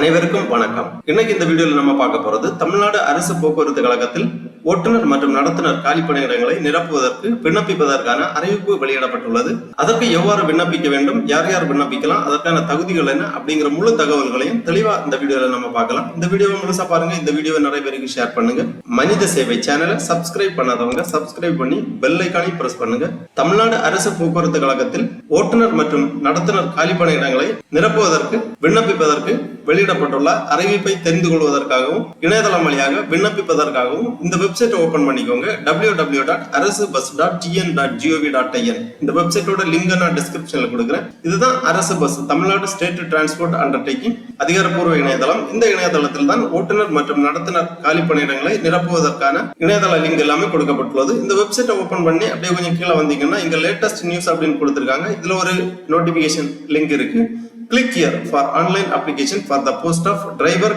அனைவருக்கும் வணக்கம். இன்னைக்கு இந்த வீடியோல நம்ம பார்க்க போறது தமிழ்நாடு அரசு போக்குவரத்து கழகத்தில் ஓட்டுநர் மற்றும் நடத்துனர் காலி பணியிடங்களை நிரப்புவதற்கு விண்ணப்பிப்பதற்கான அறிவிப்பு வெளியிடப்பட்டுள்ளது. அதற்கு எவ்வாறு விண்ணப்பிக்க வேண்டும், யார் யார் விண்ணப்பிக்கலாம், அதற்கான தகுதிகள் என்ன அப்படிங்கிற முழு தகவல்களையும் தெளிவா இந்த வீடியோல நம்ம பார்க்கலாம். இந்த வீடியோவை முழுசா பாருங்க. இந்த வீடியோவை நிறைய பேருக்கு ஷேர் பண்ணுங்க. மனித சேவை சேனலை சப்ஸ்கிரைப் பண்ணாதவங்க சப்ஸ்கிரைப் பண்ணி பெல் ஐகானை பிரஸ் பண்ணுங்க. தமிழ்நாடு அரசு போக்குவரத்து கழகத்தில் ஓட்டுநர் மற்றும் நடத்துனர் காலி பணியிடங்களை நிரப்புவதற்கு விண்ணப்பிப்பதற்கு வெளியிடப்பட்டுள்ள அறிவிப்பை தெரிந்து கொள்வதற்காகவும் இணையதளம் வழியாக விண்ணப்பிப்பதற்காகவும் இந்த வெப்சைட் ஓபன் பண்ணிக்கோங்க. www.arasubus.tn.gov.in. இந்த வெப்சைட்டோட லிங்க் நான் டிஸ்கிரிப்ஷன்ல கொடுக்குறேன். இதுதான் அரசு bus Tamil Nadu state transport undertaking அதிகாரப்பூர்வ இணையதளம். இந்த இணையதளத்தில் தான் ஓட்டுநர் மற்றும் நடத்துனர் காலி பணியிடங்களை நிரப்புவதற்கான இணையதள லிங்க் எல்லாமே கொடுக்கப்பட்டுள்ளது. இந்த வெப்சைட்டை ஓபன் பண்ணி அப்படியே கொஞ்சம் கீழே வந்தீங்கன்னா இங்க லேட்டஸ்ட் நியூஸ் அப்படின்னு கொடுத்திருக்காங்க. இதுல ஒரு நோட்டிபிகேஷன் லிங்க் இருக்கு. Click here for online application for the post of driver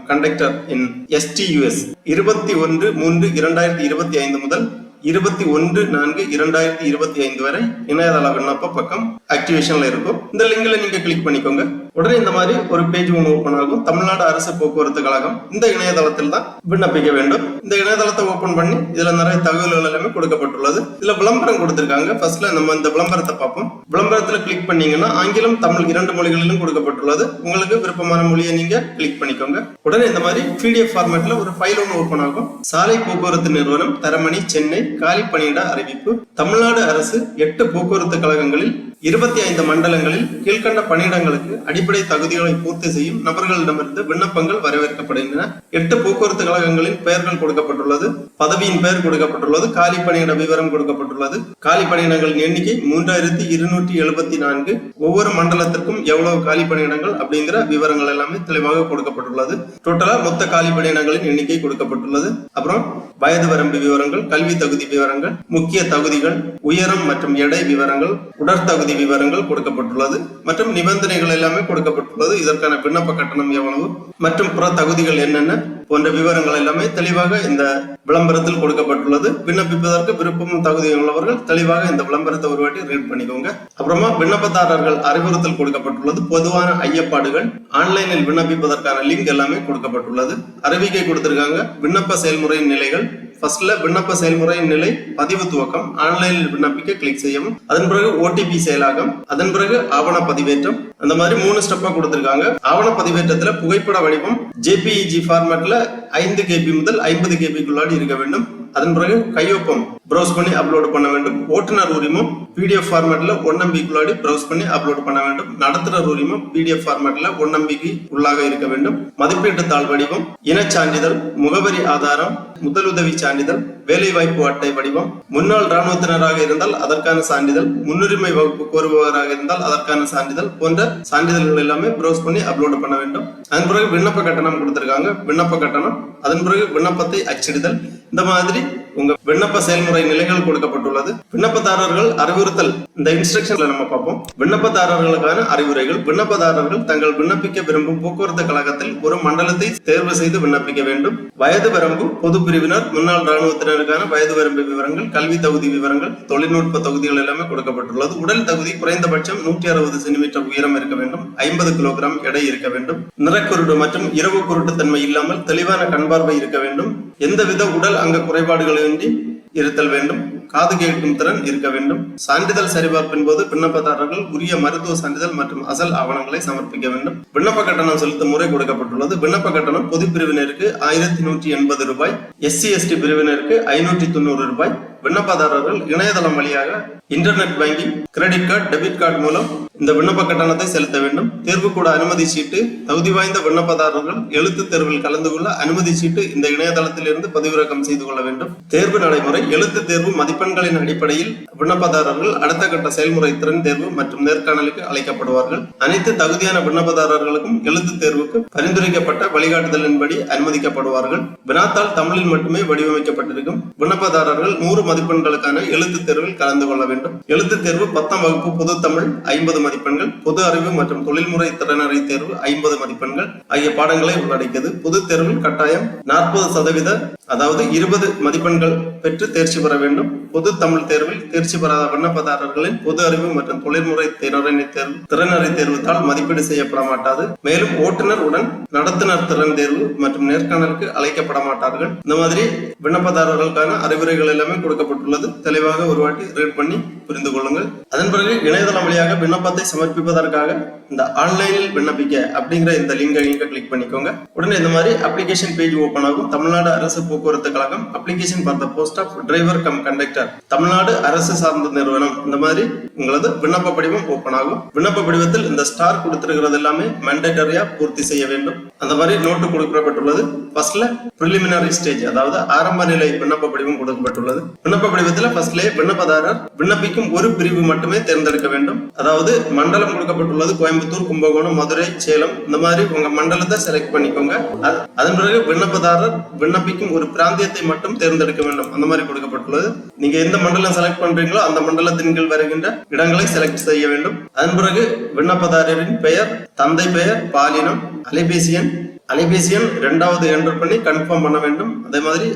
conductor in STUS 21/3/2025 முதல் 21/4/2025 வரை இணையதள விண்ணப்ப பக்கம் ஆக்டிவேஷன்ல இருக்கும். இந்த லிங்க்ல நீங்க கிளிக் பண்ணிக்கோங்க. உடனே இந்த மாதிரி ஒரு பேஜ் ஒன்று ஓபன் ஆகும். தமிழ்நாடு அரசு போக்குவரத்து கழகம் இந்த இணையதளத்தில் தான் விண்ணப்பிக்க வேண்டும். இந்த இணையதளத்தை ஓபன் பண்ணி இதுல நிறைய தகவல்கள் எல்லாமே கொடுக்கப்பட்டுள்ளது. இதுல விளம்பரம் கொடுத்திருக்காங்க. ஃபர்ஸ்ட்ல நம்ம இந்த விளம்பரத்தை பார்ப்போம். விளம்பரத்துல கிளிக் பண்ணீங்கன்னா ஆங்கிலம் தமிழ் 2 மொழிகளிலும் கொடுக்கப்பட்டுள்ளது. உங்களுக்கு விருப்பமான மொழியை நீங்க கிளிக் பண்ணிக்கோங்க. உடனே இந்த மாதிரி PDF ஃபார்மேட்ல ஒரு ஃபைல் ஒன்று ஓபன் ஆகும். சாலை போக்குவரத்து நிறுவனம் தரமணி சென்னை காலி பணியிட அறிவிப்பு. தமிழ்நாடு அரசு 8 போக்குவரத்து கழகங்களில் 25 மண்டலங்களில் கீழ்கண்ட பணியிடங்களுக்கு அடிப்படை தகுதிகளை பூர்த்தி செய்யும் நபர்களிடமிருந்து விண்ணப்பங்கள் வரவேற்கப்படுகின்றன. 8 போக்குவரத்து கழகங்களின் பெயர்கள் கொடுக்கப்பட்டுள்ளது. பதவியின் பெயர் கொடுக்கப்பட்டுள்ளது. காலி பணியிட விவரம் கொடுக்கப்பட்டுள்ளது. காலி பணியிடங்களின் எண்ணிக்கை 3274. ஒவ்வொரு மண்டலத்திற்கும் எவ்வளவு காலி பணியிடங்கள் அப்படிங்கிற விவரங்கள் எல்லாமே தெளிவாக கொடுக்கப்பட்டுள்ளது. டோட்டலா மொத்த காலி பணியிடங்களின் எண்ணிக்கை கொடுக்கப்பட்டுள்ளது. அப்புறம் வயது வரம்பு விவரங்கள், கல்வி தகுதி விவரங்கள், முக்கிய தகுதிகள், உயரம் மற்றும் எடை விவரங்கள், உடற்தகுதி விவரங்கள் கொடுக்கப்பட்டுள்ளது மற்றும் நிபந்தனைகள் எல்லாமே கொடுக்கப்பட்டுள்ளது. இதற்கான விண்ணப்ப கட்டணம் எவ்வளவு மற்றும் புற தகுதிகள் என்னென்ன போன்ற விவரங்கள் எல்லாமே தெளிவாக இந்த விளம்பரத்தில் கொடுக்கப்பட்டுள்ளது. விண்ணப்பிப்பதற்கு விருப்பமும் தகுதியும் உள்ளவர்கள் தெளிவாக இந்த விளம்பரத்தை ஒரு வாட்டி ரீட் பண்ணிக்கோங்க. அப்புறமா விண்ணப்பதாரர்கள் அறிவுறுத்தல் கொடுக்கப்பட்டுள்ளது. பொதுவான ஐயப்பாடுகள், ஆன்லைனில் விண்ணப்பிப்பதற்கான லிங்க் எல்லாமே கொடுக்கப்பட்டுள்ளது. அறிவிக்கை கொடுத்திருக்காங்க. விண்ணப்ப செயல்முறையின் நிலைகள். ஃபர்ஸ்ட்ல விண்ணப்ப செயல்முறையின் நிலை பதிவு துவக்கம். ஆன்லைனில் விண்ணப்பிக்க கிளிக் செய்யவும். அதன் பிறகு OTP செயலாக்கம். அதன் பிறகு ஆவண பதிவேற்றம். அந்த மாதிரி 3 ஸ்டெப்பா கொடுத்திருக்காங்க. ஆவண பதிவேற்றத்துல புகைப்பட வடிவம் JPEG ஃபார்மேட்ல 5 KB முதல் 50 KB இருக்க வேண்டும். அதன் பிறகு கையொப்பம் ப்ரௌஸ் பண்ணி அப்லோட் பண்ண வேண்டும். ஓட்டுநர் உரிமம் PDF ஃபார்மேட்ல 1 MB ப்ரௌஸ் பண்ணி அப்லோட் பண்ண வேண்டும். நடத்துனர் உரிமம் PDF ஃபார்மேட்ல 1 MB உள்ளாக இருக்க வேண்டும். மதிப்பீட்டு தாள் வடிவம், இனச் சான்றிதழ், முகவரி ஆதாரம், முதலுதவி சான்றிதழ், வேலைவாய்ப்பு அட்டை வடிவம், முன்னாள் இராணுவத்தினராக இருந்தால் அதற்கான சான்றிதழ், முன்னுரிமை வகுப்பு கோருபவராக இருந்தால் அதற்கான சான்றிதழ் போன்ற சான்றிதழ்கள் எல்லாமே ப்ரௌஸ் பண்ணி அப்லோட் பண்ண வேண்டும். அதன் பிறகு விண்ணப்ப கட்டணம் கொடுத்திருக்காங்க. விண்ணப்ப கட்டணம், அதன் பிறகு விண்ணப்பத்தை அச்சிடுதல். இந்த மாதிரி உங்க விண்ணப்ப செயல்முறை நிலைகள் கொடுக்கப்பட்டுள்ளது. விண்ணப்பதாரர்கள் அறிவுறுத்தல். இந்த இன்ஸ்ட்ரக்ஷன்ல நம்ம பார்ப்போம். விண்ணப்பதாரர்களுக்கான அறிவுரைகள். விண்ணப்பதாரர்கள் தங்கள் விண்ணப்பிக்க விரும்பும் போக்குவரத்து கழகத்தில் ஒரு மண்டலத்தை தேர்வு செய்து விண்ணப்பிக்க வேண்டும். வயது வரம்பு, பொது பிரிவினர், முன்னாள் இராணுவத்தினருக்கான வயது வரம்பு விவரங்கள், கல்வி தகுதி விவரங்கள், தொழில்நுட்ப தகுதிகள் எல்லாமே கொடுக்கப்பட்டுள்ளது. உடல் தகுதி குறைந்தபட்சம் 160 சென்டிமீட்டர் உயரம் இருக்க வேண்டும். 50 கிலோகிராம் எடை இருக்க வேண்டும். நிறக்குருடு மற்றும் இரவு குருட்டு தன்மை இல்லாமல் தெளிவான கண்பார்வை இருக்க வேண்டும். எந்தவித உடல் அங்க குறைபாடுகளின்றி இருத்தல் வேண்டும். காது கேட்கும் திறன் இருக்க வேண்டும். சான்றிதழ் சரிபார்ப்பின் போது விண்ணப்பதாரர்கள் உரிய மருத்துவ சான்றிதழ் மற்றும் அசல் ஆவணங்களை சமர்ப்பிக்க வேண்டும். விண்ணப்ப கட்டணம் செலுத்தும் முறை கொடுக்கப்பட்டுள்ளது. விண்ணப்ப கட்டணம் பொது பிரிவினருக்கு 1180 ரூபாய், SC/ST பிரிவினருக்கு 590 ரூபாய். விண்ணப்பதாரர்கள் இணையதளம் வழியாக internet banking, credit card, debit card மூலம் இந்த விண்ணப்ப கட்டணத்தை செலுத்த வேண்டும். தேர்வுக்கூட அனுமதி சீட்டு. தகுதி வாய்ந்த விண்ணப்பதாரர்கள் எழுத்து தேர்வில் கலந்து கொள்ள அனுமதி சீட்டு இந்த இணையதளத்தில் இருந்து பதிவிறக்கம் செய்து கொள்ள வேண்டும். தேர்வு நடைமுறை. எழுத்து தேர்வு மதிப்பெண்களின் அடிப்படையில் விண்ணப்பதாரர்கள் அடுத்த கட்ட செயல்முறை திறன் தேர்வு மற்றும் நேர்காணலுக்கு அழைக்கப்படுவார்கள். அனைத்து தகுதியான விண்ணப்பதாரர்களுக்கும் எழுத்து தேர்வுக்கு பரிந்துரைக்கப்பட்ட வழிகாட்டுதலின்படி அனுமதிக்கப்படுவார்கள். வினாத்தாள் தமிழில் மட்டுமே வடிவமைக்கப்பட்டிருக்கும். விண்ணப்பதாரர்கள் 100 மதிப்பெண்களுக்கான எழுத்து தேர்வில் கலந்து கொள்ள வேண்டும். எழுத்து தேர்வு 10ஆம் வகுப்பு பொது தமிழ் 50 மதிப்பெண்கள், பொது அறிவு மற்றும் தொழில்முறை திறனறி தேர்வு 50 மதிப்பெண்கள் ஆகிய பாடங்களை உள்ளடக்கியது. பொது தேர்வில் கட்டாயம் 40% அதாவது 20 மதிப்பெண்கள் பெற்று தேர்ச்சி பெற வேண்டும். பொது தமிழ் தேர்வில் தேர்ச்சி பெறாத விண்ணப்பதாரர்களின் பொது அறிவு மற்றும் தொழில்முறை திறனறி தேர்வு தாள் மதிப்பீடு செய்யப்பட மாட்டாது. மேலும் ஓட்டுநர் உடன் நடத்துனர் திறன் தேர்வு மற்றும் நேர்காணலுக்கு அழைக்கப்பட மாட்டார்கள். இந்த மாதிரி விண்ணப்பதாரர்களுக்கான அறிவுரைகள் எல்லாமே கொடுக்கப்பட்டுள்ளது. தெளிவாக ஒரு வாட்டி ரீட் பண்ணி புரிந்து கொள்ளுங்கள். அதன் பிறகு இணையதளம் வழியாக விண்ணப்பத்தை சமர்ப்பிப்பதற்காக இந்த ஆன்லைனில் விண்ணப்பிக்க அப்படிங்கிற இந்த லிங்கை கிளிக் பண்ணிக்கோங்க. உடனே இந்த மாதிரி அப்ளிகேஷன் பேஜ் ஓபன் ஆகும். தமிழ்நாடு அரசு போக்குவரத்து கழகம் application for the post of driver cum conductor, Tamil Nadu அரசு சார்ந்த நிறுவனம். இந்த மாதிரி உங்களது விண்ணப்ப படிவம் ஓபன் ஆகும். விண்ணப்ப படிவத்தில் இந்த ஸ்டார் கொடுத்திருக்கிறது எல்லாமே மேண்டேட்டரியா பூர்த்தி செய்ய வேண்டும். அந்த மாதிரி நோட்டு கொடுக்கப்பட்டுள்ளது. ஃபர்ஸ்ட்ல பிரிலிமினரி ஸ்டேஜ் அதாவது ஆரம்ப நிலை விண்ணப்ப படிவம் கொடுக்கப்பட்டுள்ளது. விண்ணப்ப படிவத்தில் ஃபர்ஸ்ட்ல விண்ணப்பதாரர் விண்ணப்பிக்கும் ஒரு பிரிவு மட்டுமே தேர்ந்தெடுக்க வேண்டும். அதாவது மண்டலம் கொடுக்கப்பட்டுள்ளது கோயம்புத்தூர், கும்பகோணம், மதுரை, சேலம். இந்த மாதிரி உங்க மண்டலத்தை செலக்ட் பண்ணிக்கோங்க. அதன் பிறகு விண்ணப்பதாரர் விண்ணப்பிக்கும் ஒரு பிராந்தியத்தை மட்டும் தேர்ந்தெடுக்க வேண்டும். அந்த மாதிரி கொடுக்கப்பட்டுள்ளது. நீங்க எந்த மண்டலம் செலக்ட் பண்றீங்களோ அந்த மண்டலத்தின் கீழ் வருகின்ற இடங்களை செலக்ட் செய்ய வேண்டும். அதன் பிறகு விண்ணப்பதாரரின் பெயர், தந்தை பெயர், பாலினம், அலைபேசி எண் 2வது என்டர் பண்ணி கன்ஃபார்ம் பண்ண வேண்டும். அதே மாதிரி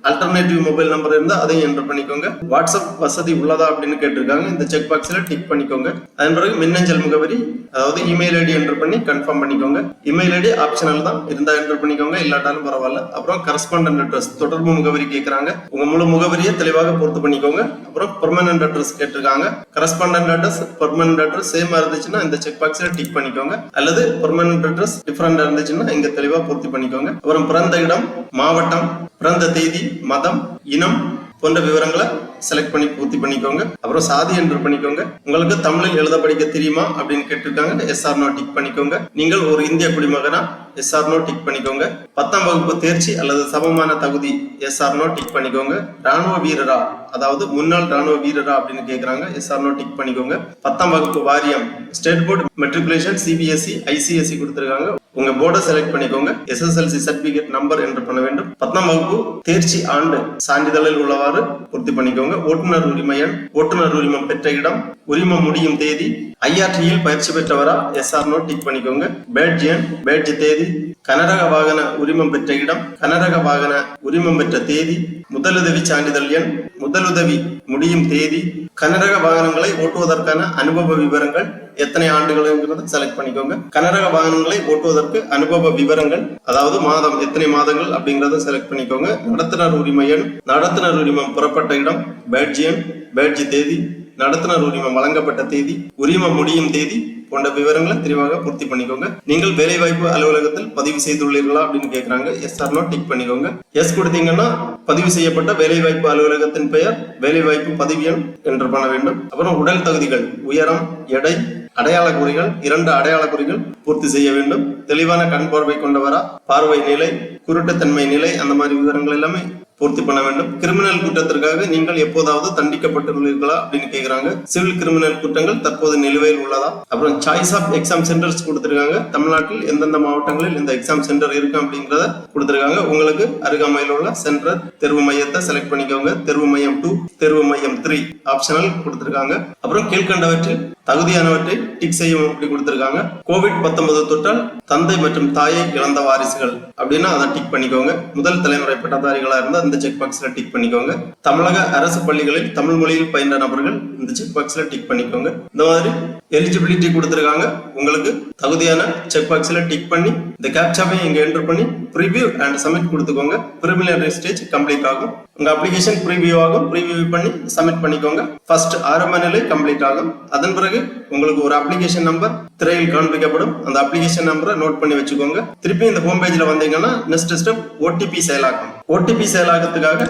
அல்டர்னேட்டிவ் மொபைல் நம்பர் இருந்தா அதையும் என்டர் பண்ணிக்கோங்க. வாட்ஸ்அப் வசதி உள்ளதா அப்படின்னு கேட்டிருக்காங்க. இந்த செக் பாக்ஸ்ல டிக் பண்ணிக்கோங்க. அதன் பிறகு மின்னஞ்சல் முகவரி அதாவது இமெயில் ஐடி என்டர் பண்ணி கன்ஃபார்ம் பண்ணிக்கோங்க. இமெயில் ஐடி ஆப்ஷனல் தான், இருந்தா என்டர் பண்ணிக்கோங்க, இல்லாட்டாலும் பரவாயில்ல. அப்புறம் கரஸ்பாண்டன்ட் அட்ரஸ் தொடர்பு முகவரி கேட்கறாங்க. உங்க முழு முகவரியை தெளிவாக பொறுத்து பண்ணிக்கோங்க. அப்புறம் பெர்மனன்ட் அட்ரஸ் கேட்டிருக்காங்க. கரஸ்பாண்டன்ட் அட்ரஸ் பெர்மனன்ட் அட்ரஸ் சேமா இருந்துச்சுன்னா இந்த செக் பாக்ஸ்ல டிக் பண்ணிக்கோங்க. அல்லது பெர்மனன்ட் அட்ரஸ் டிஃபரெண்டா இருந்துச்சுன்னா இங்க தெளிவா பூர்த்தி பண்ணிக்கோங்க. அப்புறம் பிறந்த இடம், மாவட்டம், பிறந்த தேதி, மதம், இனம் போன்ற விவரங்களை செலக்ட் பண்ணி பூர்த்தி பண்ணிக்கோங்க. அப்புறம் சாதி என்டர் பண்ணிக்கோங்க. உங்களுக்கு தமிழில் எழுத படிக்க தெரியுமா அப்படின்னு கேட்டிருக்காங்க. எஸ் ஆர் நோ டிக் பண்ணிக்கோங்க. நீங்கள் ஒரு இந்திய குடிமகனா? எஸ் ஆர் நோ டிக் பண்ணிக்கோங்க. 10ஆம் வகுப்பு தேர்ச்சி அல்லது சமமான தகுதி? எஸ் ஆர் நோ டிக் பண்ணிக்கோங்க. ராணுவ வீரரா அதாவது முன்னாள் ராணுவ வீரரா அப்படின்னு கேட்கறாங்க. எஸ் ஆர் நோ டிக் பண்ணிக்கோங்க. 10ஆம் வகுப்பு வாரியம் state board matriculation CBSE ICSE கொடுத்திருக்காங்க. உங்க போர்டை செலக்ட் பண்ணிக்கோங்க. எஸ்எஸ்எல்சி சர்டிபிகேட் நம்பர் என்டர் பண்ண வேண்டும். 10ஆம் வகுப்பு தேர்ச்சி ஆண்டு சான்றிதழில் உள்ளவாறு பூர்த்தி பண்ணிக்கோங்க. ஓட்டுநர் உரிமை எண், ஓட்டுநர் உரிமம் பெற்ற இடம், உரிமம் முடியும் தேதி, ஐஆர்டியில் பயிற்சி பெற்றவரா? எஸ் ஆர் நோ டிக் பண்ணிக்கோங்க. பேட்ஜ் எண், பேட்ஜ் தேதி, கனரக வாகன உரிமம் பெற்ற இடம், கனரக வாகன உரிமம் பெற்ற தேதி, முதலுதவி சான்றிதழ் எண், முதலுதவி முடியும் தேதி, கனரக வாகனங்களை ஓட்டுவதற்கான அனுபவ விவரங்கள், எத்தனை ஆண்டுகள் செலக்ட் பண்ணிக்கோங்க. கனரக வாகனங்களை ஓட்டுவதற்கு அனுபவ விவரங்கள் அதாவது மாதம் எத்தனை மாதங்கள் அப்படிங்கறத செலக்ட் பண்ணிக்கோங்க. நடத்துனர் உரிமை எண், நடத்துனர் உரிமம் புறப்பட்ட இடம், பேட்ஜ் எண், பேட்ஜ் தேதி, நடத்துனர் உரிமம் வழங்கப்பட்ட தேதி, உரிமம் முடியும் தேதி போன்ற விவரங்களை தெளிவாக பூர்த்தி பண்ணிக்கோங்க. நீங்கள் வேலைவாய்ப்பு அலுவலகத்தில் பதிவு செய்துள்ளீர்களா அப்படின்னு கேட்கறாங்க. எஸ் ஆர் நோ டிக் பண்ணிக்கோங்க. எஸ் கொடுத்தீங்கன்னா பதிவு செய்யப்பட்ட வேலைவாய்ப்பு அலுவலகத்தின் பெயர், வேலைவாய்ப்பு பதிவு எண் என்டர் பண்ண வேண்டும். அப்புறம் உடல் தகுதிகள், உயரம், எடை, அடையாள குறிகள், 2 அடையாள குறிகள் பூர்த்தி செய்ய வேண்டும். தெளிவான கண் பார்வை கொண்டவரா, பார்வை நிலை, குருட்டுத்தன்மை நிலை, அந்த மாதிரி விவரங்கள் எல்லாமே பூர்த்தி பண்ண வேண்டும். கிரிமினல் குற்றத்திற்காக நீங்கள் எப்போதாவது தண்டிக்கப்பட்டுள்ளீர்களா அப்படின்னு கேட்கிறாங்க. சிவில் கிரிமினல் குற்றங்கள் தற்போது நிலுவையில் உள்ளதா. அப்புறம் சாய்ஸ் ஆஃப் எக்ஸாம் சென்டர்ஸ் கொடுத்திருக்காங்க. தமிழ்நாட்டில் எந்தெந்த மாவட்டங்களில் இந்த எக்ஸாம் சென்டர் இருக்கு அப்படிங்கறத கொடுத்திருக்காங்க. உங்களுக்கு அருகாமையில் உள்ள சென்டர் தேர்வு மையத்தை செலக்ட் பண்ணிக்கோங்க. தேர்வு மையம் 2, தேர்வு மையம் 3 ஆப்ஷனல் கொடுத்திருக்காங்க. அப்புறம் கீழ்கண்டவற்றில் தகுதியானவற்றை டிக் செய்யும் அப்படி கொடுத்திருக்காங்க. கோவிட்-19 தொற்றால் தந்தை மற்றும் தாயை இழந்த வாரிசுகள் அப்படின்னா அதை டிக் பண்ணிக்கோங்க. முதல் தலைமுறை பட்டதாரிகளா இருந்தா இந்த செக் பாக்ஸ்ல டிக் பண்ணிக்கோங்க. தமிழக அரசு பள்ளிகளில் தமிழ் மொழியில் பயின்ற நபர்கள் இந்த செக் பாக்ஸ்ல டிக் பண்ணிக்கோங்க. இந்த மாதிரி எலிஜிபிலிட்டி கொடுத்திருக்காங்க. உங்களுக்கு தகுதியான செக் பாக்ஸ்ல டிக் பண்ணி இந்த கேப்சாவை இங்க என்டர் பண்ணி ப்ரிவியூ அண்ட் சப்மிட் கொடுத்துக்கோங்க. பிரிலிமினரி ஸ்டேஜ் கம்ப்ளீட் ஆகும். உங்க அப்ளிகேஷன் ப்ரிவியூ ஆகும். ப்ரிவியூ பண்ணி சப்மிட் பண்ணிக்கோங்க. ஃபர்ஸ்ட் ஆரம்ப நிலை கம்ப்ளீட் ஆகும். அதன் பிறகு உங்களுக்கு ஒரு அப்ளிகேஷன் நம்பர் திரையில் காண்பிக்கப்படும். அந்த அப்ளிகேஷன் நம்பரை நோட் பண்ணி வச்சுக்கோங்க. திருப்பி இந்த ஹோம் பேஜ்ல வந்தீங்கன்னா நெக்ஸ்ட் ஸ்டெப் ஓடிபி செயலாக்கம். ஓடிபி செயலாக்கத்துக்காக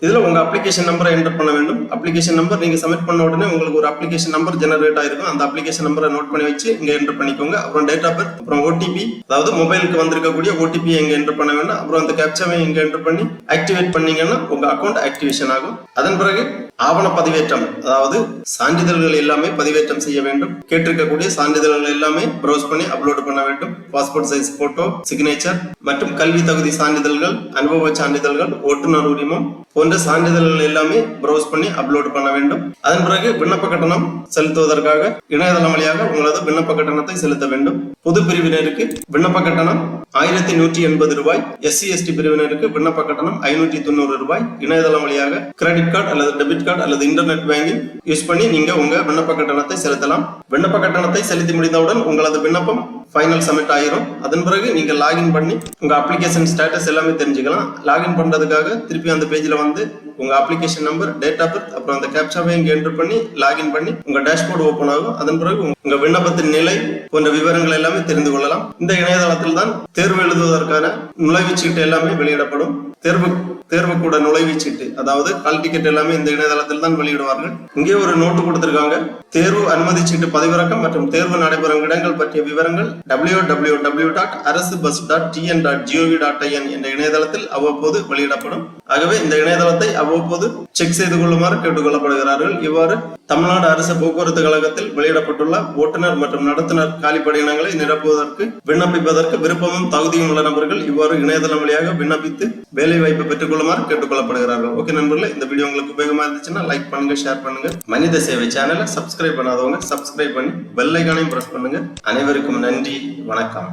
இதுல உங்க அப்ளிகேஷன் நம்பரை என்டர் பண்ண வேண்டும். அப்ளிகேஷன் நம்பர் நீங்க சப்மிட் பண்ண உடனே உங்களுக்கு ஒரு அப்ளிகேஷன் நம்பர் ஜெனரேட் ஆயிருக்கும். அந்த அப்ளிகேஷன் நம்பரை நோட் பண்ணி வச்சு இங்க என்டர் பண்ணிக்கோங்க. அப்புறம் டேட் ஆஃப் பர்த், அப்புறம் ஓடிபி அதாவது மொபைலுக்கு வந்திருக்கக்கூடிய ஓடிபி இங்க என்டர் பண்ண வேண்டும். அப்புறம் அந்த கேப்சாவை இங்க என்டர் பண்ணி ஆக்டிவேட் பண்ணீங்கன்னா உங்க அக்கௌண்ட் ஆக்டிவேஷன் ஆகும். அதன் பிறகு ஆவண பதிவேற்றம் அதாவது சான்றிதழ்கள் எல்லாமே பதிவேற்றம் செய்ய வேண்டும். கேட்டிருக்கக்கூடிய சான்றிதழ்கள் எல்லாமே ப்ரௌஸ் பண்ணி அப்லோட் பண்ண வேண்டும். பாஸ்போர்ட் சைஸ் போட்டோ, சிக்னேச்சர் மற்றும் கல்வி தகுதி சான்றிதழ்கள், அனுபவ சான்றிதழ்கள், ஓட்டுநர் உரிமம் போன்ற சான்றிதழ்கள் எல்லாமே ப்ரௌஸ் பண்ணி அப்லோட் பண்ண வேண்டும். அதன் பிறகு விண்ணப்ப கட்டணம் செலுத்துவதற்காக இணையதளம் வழியாக உங்களது விண்ணப்ப கட்டணத்தை செலுத்த வேண்டும். பொது பிரிவினருக்கு விண்ணப்ப கட்டணம் 1180 ரூபாய், SC ST பிரிவினருக்கு விண்ணப்ப கட்டணம் 590 ரூபாய். இணையதளம் வழியாக கிரெடிட் கார்டு அல்லது டெபிட் கார்டு அல்லது இன்டர்நெட் பேங்கிங் யூஸ் பண்ணி நீங்க உங்க விண்ணப்ப கட்டணத்தை செலுத்தலாம். விண்ணப்ப கட்டணத்தை செலுத்தி முடிந்தவுடன் உங்களது விண்ணப்பம் ஃபைனல் சப்மிட் ஆயிரும். அதன் பிறகு நீங்க லாகின் பண்ணி உங்க அப்ளிகேஷன் ஸ்டேட்டஸ் எல்லாமே தெரிஞ்சுக்கலாம். லாகின் பண்றதுக்காக திருப்பி அந்த பேஜ்ல வந்து உங்க application number, date of birth, அப்புறம் அந்த கேப்சாவை இங்க என்டர் பண்ணி லாகின் பண்ணி உங்க டேஷ்போர்டு ஓபன் ஆகும். அதன் பிறகு உங்க விண்ணப்பத்தின் நிலை போன்ற விவரங்கள் எல்லாமே தெரிந்து கொள்ளலாம். இந்த இணையதளத்தில் தான் தேர்வு எழுதுவதற்கான நுழைவுச்சீட்டு எல்லாமே வெளியிடப்படும். தேர்வு கூட நுழைவுச்சீட்டு, அதாவது கால் டிக்கெட் எல்லாமே இந்த இணையதளத்தில் தான் வெளியிடுவார்கள். இங்கே ஒரு நோட்டு கொடுத்திருக்காங்க. தேர்வு அனுமதி சீட்டு பதிவிறக்கம் மற்றும் தேர்வு நடைபெறும் இடங்கள் பற்றிய விவரங்கள் www.arasubus.tn.gov.in என்ற இணையதளத்தில் அவ்வப்போது வெளியிடப்படும். ஆகவே இந்த இணையதளத்தை அவ்வப்போது செக் செய்து கொள்ளுமாறு கேட்டுக்கொள்ளப்படுகிறார்கள். இவ்வாறு தமிழ்நாடு அரசு போக்குவரத்து கழகத்தில் வெளியிடப்பட்டுள்ள ஓட்டுநர் மற்றும் நடத்துனர் காலிப்பணியிடங்களை நிரப்புவதற்கு விண்ணப்பிப்பதற்கு விருப்பமும் தகுதியும் உள்ள நபர்கள் இவ்வாறு இணையதளம் வழியாக விண்ணப்பித்து வேலை வாய்ப்பு பெற்றுக் கொள்ளுமாறு கேட்டுக்கொள்ளப்படுகிறார்கள். ஓகே நண்பர்களே, இந்த வீடியோ உங்களுக்கு உபயோகமா இருந்துச்சுன்னா லைக் பண்ணுங்க, ஷேர் பண்ணுங்க. மனித சேவை சேனலை சப்ஸ்கிரைப் பண்ணாதவங்க சப்ஸ்கிரைப் பண்ணி பெல் ஐகானையும் பிரஸ் பண்ணுங்க. அனைவருக்கும் நன்றி, வணக்கம்.